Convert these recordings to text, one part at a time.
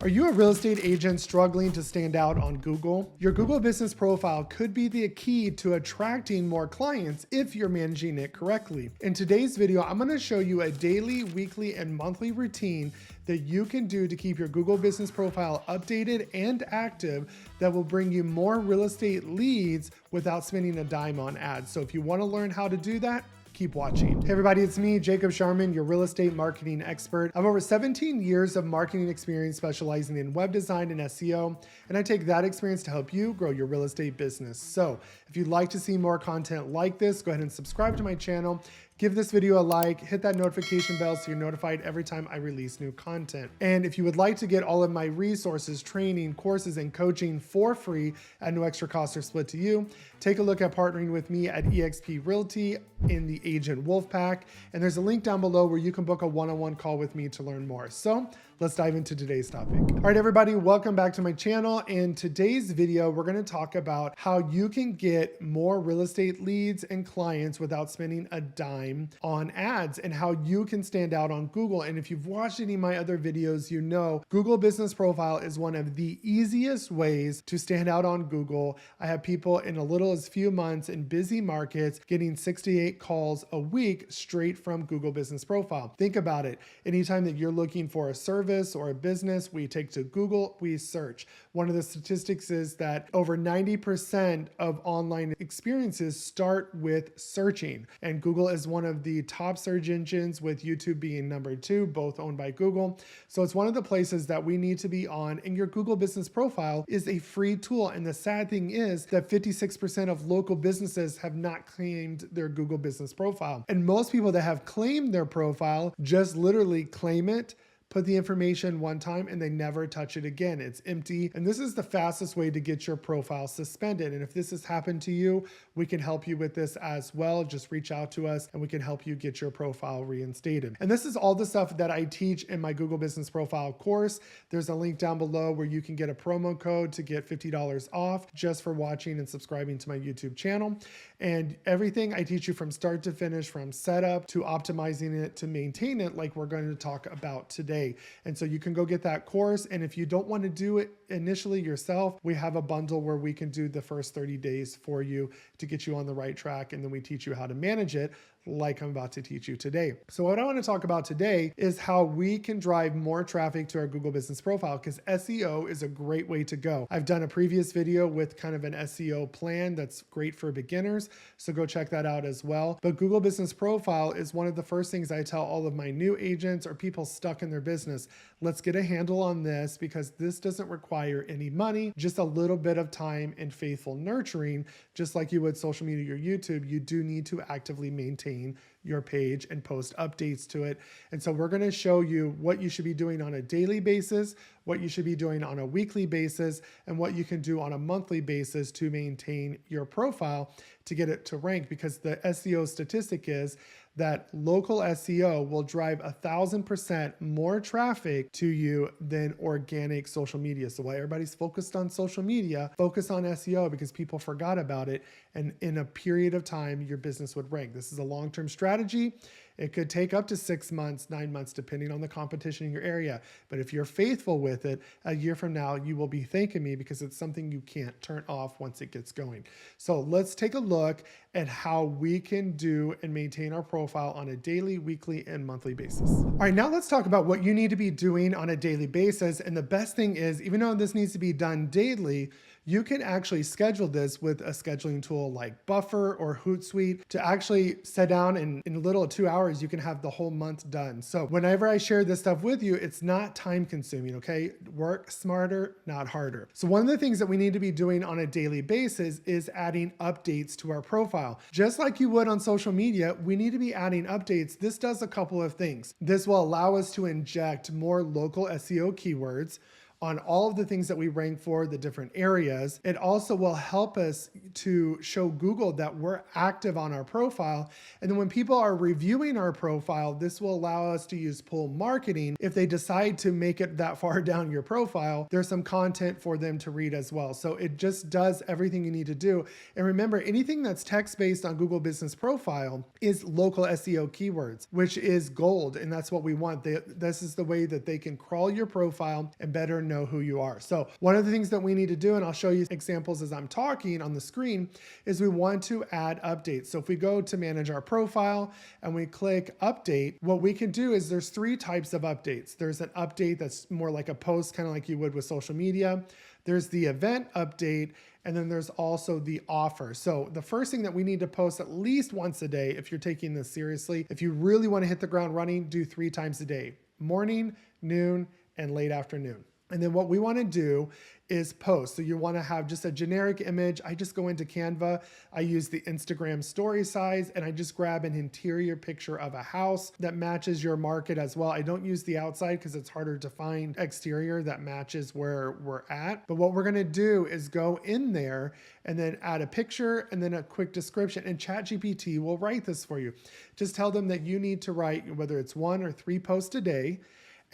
Are you a real estate agent struggling to stand out on Google? Your Google business profile could be the key to attracting more clients if you're managing it correctly. In today's video, I'm going to show you a daily, weekly, and monthly routine that you can do to keep your Google business profile updated and active that will bring you more real estate leads without spending a dime on ads. So if you want to learn how to do that, keep watching. Hey everybody, it's me, Jacob Sharman, your real estate marketing expert. I have over 17 years of marketing experience specializing in web design and SEO, and I take that experience to help you grow your real estate business. So if you'd like to see more content like this, go ahead and subscribe to my channel. Give this video a like, hit that notification bell so you're notified every time I release new content. And if you would like to get all of my resources, training, courses, and coaching for free at no extra cost or split to you, take a look at partnering with me at eXp Realty in the Agent Wolfpack. And there's a link down below where you can book a one-on-one call with me to learn more. So let's dive into today's topic. All right, everybody, welcome back to my channel. In today's video, we're going to talk about how you can get more real estate leads and clients without spending a dime on ads and how you can stand out on Google. And if you've watched any of my other videos, you know Google Business Profile is one of the easiest ways to stand out on Google. I have people in a little as few months in busy markets getting 68 calls a week straight from Google Business Profile. Think about it. Anytime that you're looking for a service or a business, we take to Google, we search. One of the statistics is that over 90% of online experiences start with searching, and Google is one of the top search engines, with YouTube being number 2, both owned by Google. So it's one of the places that we need to be on, and your Google Business Profile is a free tool. And the sad thing is that 56% of local businesses have not claimed their Google Business Profile. And most people that have claimed their profile just literally claim it, put the information one time, and they never touch it again. It's empty. And this is the fastest way to get your profile suspended. And if this has happened to you, we can help you with this as well. Just reach out to us and we can help you get your profile reinstated. And this is all the stuff that I teach in my Google Business Profile course. There's a link down below where you can get a promo code to get $50 off just for watching and subscribing to my YouTube channel. And everything I teach you from start to finish, from setup to optimizing it to maintain it, like we're going to talk about today. And so you can go get that course. And if you don't want to do it initially yourself, we have a bundle where we can do the first 30 days for you to get you on the right track. And then we teach you how to manage it, like I'm about to teach you today. So what I want to talk about today is how we can drive more traffic to our Google Business Profile, because SEO is a great way to go. I've done a previous video with kind of an SEO plan that's great for beginners, so go check that out as well. But Google Business Profile is one of the first things I tell all of my new agents or people stuck in their business. Let's get a handle on this, because this doesn't require any money, just a little bit of time and faithful nurturing. Just like you would social media or YouTube, you do need to actively maintain your page and post updates to it. And so we're going to show you what you should be doing on a daily basis, what you should be doing on a weekly basis, and what you can do on a monthly basis to maintain your profile to get it to rank. Because the SEO statistic is that local SEO will drive 1,000% more traffic to you than organic social media. So while everybody's focused on social media, focus on SEO, because people forgot about it. And in a period of time, your business would rank. This is a long-term strategy. It could take up to 6 months, 9 months, depending on the competition in your area. But if you're faithful with it, a year from now, you will be thanking me, because it's something you can't turn off once it gets going. So let's take a look at how we can do and maintain our profile on a daily, weekly, and monthly basis. All right, now let's talk about what you need to be doing on a daily basis. And the best thing is, even though this needs to be done daily, you can actually schedule this with a scheduling tool like Buffer or Hootsuite to actually sit down, and in a little 2 hours, you can have the whole month done. So whenever I share this stuff with you, it's not time consuming, okay? Work smarter, not harder. So one of the things that we need to be doing on a daily basis is adding updates to our profile. Just like you would on social media, we need to be adding updates. This does a couple of things. This will allow us to inject more local SEO keywords on all of the things that we rank for, the different areas. It also will help us to show Google that we're active on our profile. And then when people are reviewing our profile, this will allow us to use pull marketing. If they decide to make it that far down your profile, there's some content for them to read as well. So it just does everything you need to do. And remember, anything that's text-based on Google Business Profile is local SEO keywords, which is gold. And that's what we want. This is the way that they can crawl your profile and better know know who you are. So one of the things that we need to do, and I'll show you examples as I'm talking on the screen, is we want to add updates. So if we go to manage our profile and we click update, what we can do is there's three types of updates. There's an update that's more like a post, kind of like you would with social media. There's the event update, and then there's also the offer. So the first thing that we need to post at least once a day, if you're taking this seriously, if you really want to hit the ground running, do 3 times a day: morning, noon, and late afternoon. And then what we want to do is post. So you want to have just a generic image. I just go into Canva. I use the Instagram story size, and I just grab an interior picture of a house that matches your market as well. I don't use the outside because it's harder to find exterior that matches where we're at. But what we're going to do is go in there and then add a picture and then a quick description, and ChatGPT will write this for you. Just tell them that you need to write, whether it's 1 or 3 posts a day,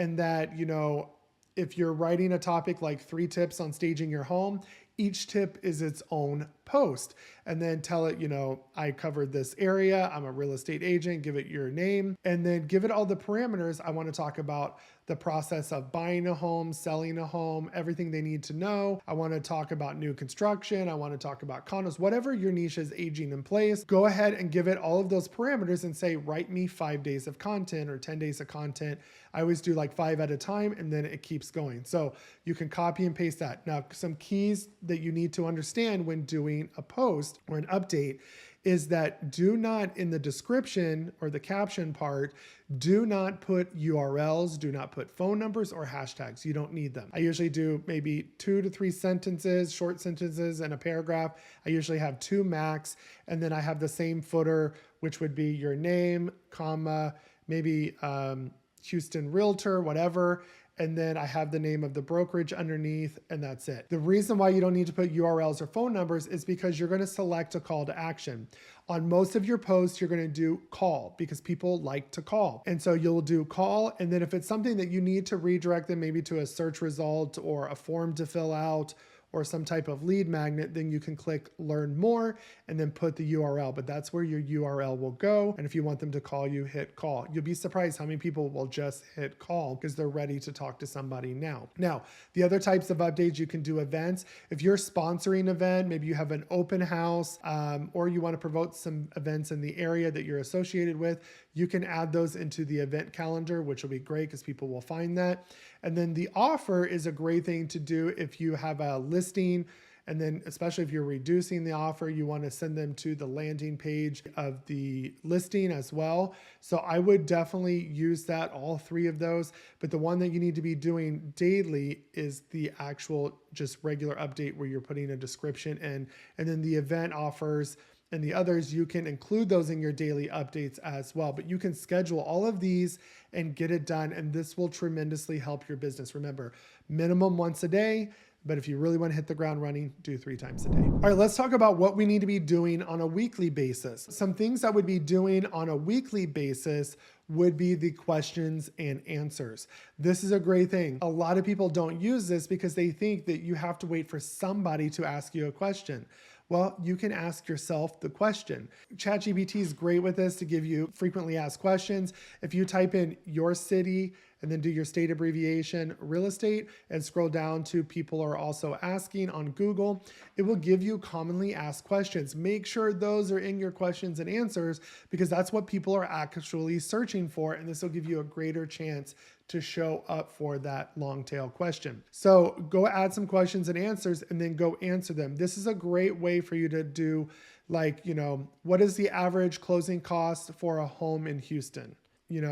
and that, if you're writing a topic like 3 tips on staging your home, each tip is its own post. And then tell it, I covered this area, I'm a real estate agent, give it your name, and then give it all the parameters. I want to talk about the process of buying a home, selling a home, everything they need to know. I want to talk about new construction. I want to talk about condos, whatever your niche is, aging in place. Go ahead and give it all of those parameters and say, write me 5 days of content or 10 days of content. I always do like 5 at a time, and then it keeps going. So you can copy and paste that. Now, some keys that you need to understand when doing a post or an update is that do not, in the description or the caption part, do not put URLs, do not put phone numbers or hashtags. You don't need them. I usually do maybe 2 to 3 sentences, short sentences, and a paragraph. I usually have 2 max, and then I have the same footer, which would be your name, comma, maybe Houston Realtor, whatever. And then I have the name of the brokerage underneath, and that's it. The reason why you don't need to put URLs or phone numbers is because you're going to select a call to action. On most of your posts, you're going to do call because people like to call. And so you'll do call. And then if it's something that you need to redirect them maybe to a search result or a form to fill out or some type of lead magnet, then you can click learn more and then put the URL, but that's where your URL will go. And if you want them to call you, hit call. You'll be surprised how many people will just hit call because they're ready to talk to somebody now. Now, the other types of updates, you can do events. If you're sponsoring an event, maybe you have an open house, or you want to promote some events in the area that you're associated with, you can add those into the event calendar, which will be great because people will find that. And then the offer is a great thing to do if you have a listing, and then especially if you're reducing the offer, you want to send them to the landing page of the listing as well. So I would definitely use that, all 3 of those. But the one that you need to be doing daily is the actual just regular update where you're putting a description in, and then the event offers and the others, you can include those in your daily updates as well. But you can schedule all of these and get it done, and this will tremendously help your business. Remember, minimum once a day, but if you really want to hit the ground running, do 3 times a day. All right, let's talk about what we need to be doing on a weekly basis. Some things that would be doing on a weekly basis would be the questions and answers. This is a great thing. A lot of people don't use this because they think that you have to wait for somebody to ask you a question. Well, you can ask yourself the question. ChatGPT is great with this to give you frequently asked questions. If you type in your city and then do your state abbreviation, real estate, and scroll down to people are also asking on Google, it will give you commonly asked questions. Make sure those are in your questions and answers because that's what people are actually searching for, and this will give you a greater chance to show up for that long tail question. So go add some questions and answers and then go answer them. This is a great way for you to do like, what is the average closing cost for a home in Houston?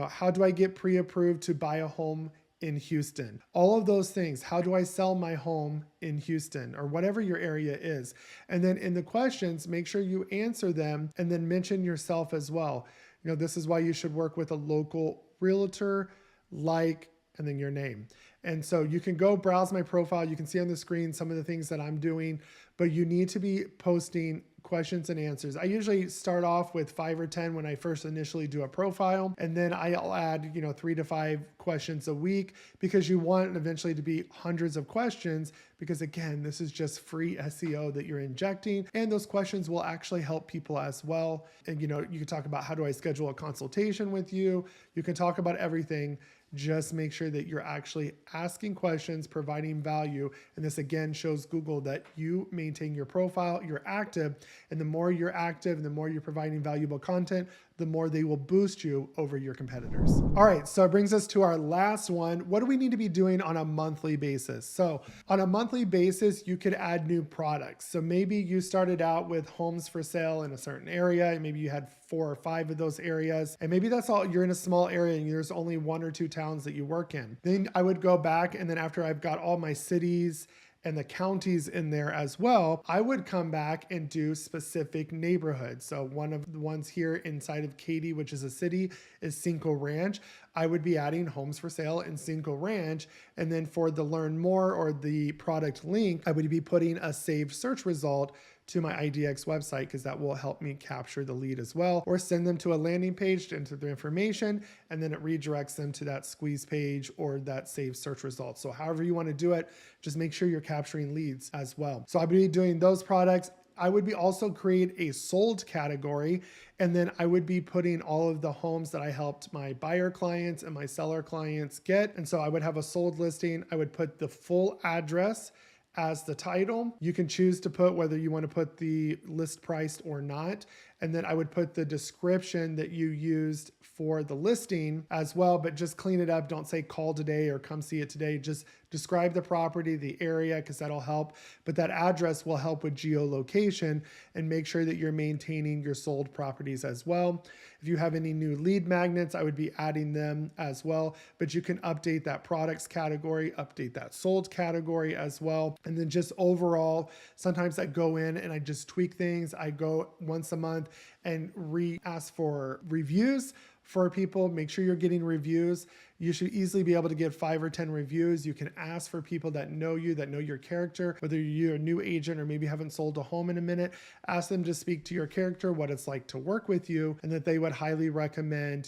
How do I get pre-approved to buy a home in Houston? All of those things. How do I sell my home in Houston or whatever your area is? And then in the questions, make sure you answer them and then mention yourself as well. This is why you should work with a local realtor, and then your name. And so you can go browse my profile. You can see on the screen some of the things that I'm doing, but you need to be posting questions and answers. I usually start off with 5 or 10 when I first initially do a profile, and then I'll add 3 to 5 questions a week because you want eventually to be hundreds of questions because again, this is just free SEO that you're injecting, and those questions will actually help people as well. And you can talk about how do I schedule a consultation with you? You can talk about everything. Just make sure that you're actually asking questions, providing value. And this again shows Google that you maintain your profile, you're active. And the more you're active, the more you're providing valuable content, the more they will boost you over your competitors. All right, so it brings us to our last one. What do we need to be doing on a monthly basis? So on a monthly basis, you could add new products. So maybe you started out with homes for sale in a certain area, and maybe you had 4 or 5 of those areas. And maybe that's all, you're in a small area and there's only 1 or 2 towns that you work in. Then I would go back, and then after I've got all my cities and the counties in there as well, I would come back and do specific neighborhoods. So one of the ones here inside of Katy, which is a city, is Cinco Ranch. I would be adding homes for sale in Cinco Ranch. And then for the learn more or the product link, I would be putting a saved search result to my IDX website, because that will help me capture the lead as well, or send them to a landing page to enter their information, and then it redirects them to that squeeze page or that saved search result. So however you want to do it, just make sure you're capturing leads as well. So I'll be doing those products. I would be also create a sold category, and then I would be putting all of the homes that I helped my buyer clients and my seller clients get. And so I would have a sold listing. I would put the full address as the title. You can choose to put whether you want to put the list price or not. And then I would put the description that you used for the listing as well, but just clean it up. Don't say call today or come see it today. Just describe the property, the area, because that'll help. But that address will help with geolocation, and make sure that you're maintaining your sold properties as well. If you have any new lead magnets, I would be adding them as well. But you can update that products category, update that sold category as well. And then just overall, sometimes I go in and I just tweak things. I go once a month and ask for reviews for people. Make sure you're getting reviews. You should easily be able to get 5 or 10 reviews. You can ask for people that know you, that know your character, whether you're a new agent or maybe haven't sold a home in a minute. Ask them to speak to your character, what it's like to work with you, and that they would highly recommend,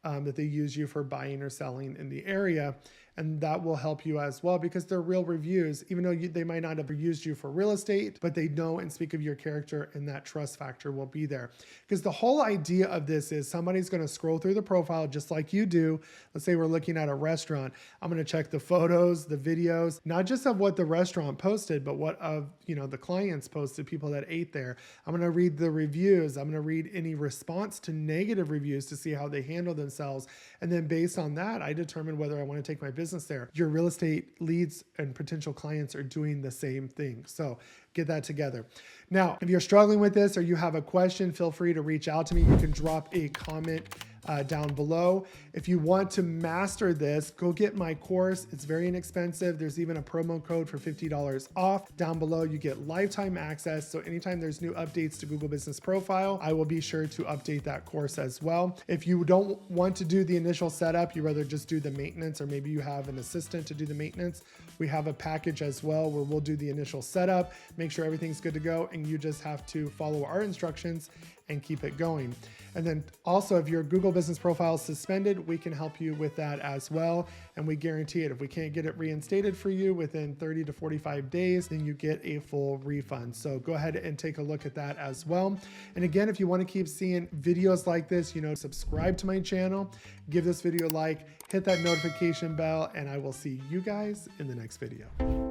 that they use you for buying or selling in the area. And that will help you as well, because they're real reviews, even though they might not have used you for real estate, but they know and speak of your character, and that trust factor will be there. Because the whole idea of this is somebody's going to scroll through the profile just like you do. Let's say we're looking at a restaurant. I'm going to check the photos, the videos, not just of what the restaurant posted, but what of the clients posted, people that ate there. I'm going to read the reviews. I'm going to read any response to negative reviews to see how they handle themselves. And then based on that, I determine whether I want to take my business there. Your real estate leads and potential clients are doing the same thing. So get that together. Now, if you're struggling with this or you have a question, feel free to reach out to me. You can drop a comment down below. If you want to master this, go get my course. It's very inexpensive. There's even a promo code for $50 off. Down below, you get lifetime access. So anytime there's new updates to Google Business Profile, I will be sure to update that course as well. If you don't want to do the initial setup, you rather just do the maintenance, or maybe you have an assistant to do the maintenance, we have a package as well where we'll do the initial setup, make sure everything's good to go, and you just have to follow our instructions and keep it going. And then also, if your Google Business Profile is suspended, we can help you with that as well. And we guarantee it. If we can't get it reinstated for you within 30 to 45 days, then you get a full refund. So go ahead and take a look at that as well. And again, if you want to keep seeing videos like this, subscribe to my channel, give this video a like, hit that notification bell, and I will see you guys in the next video.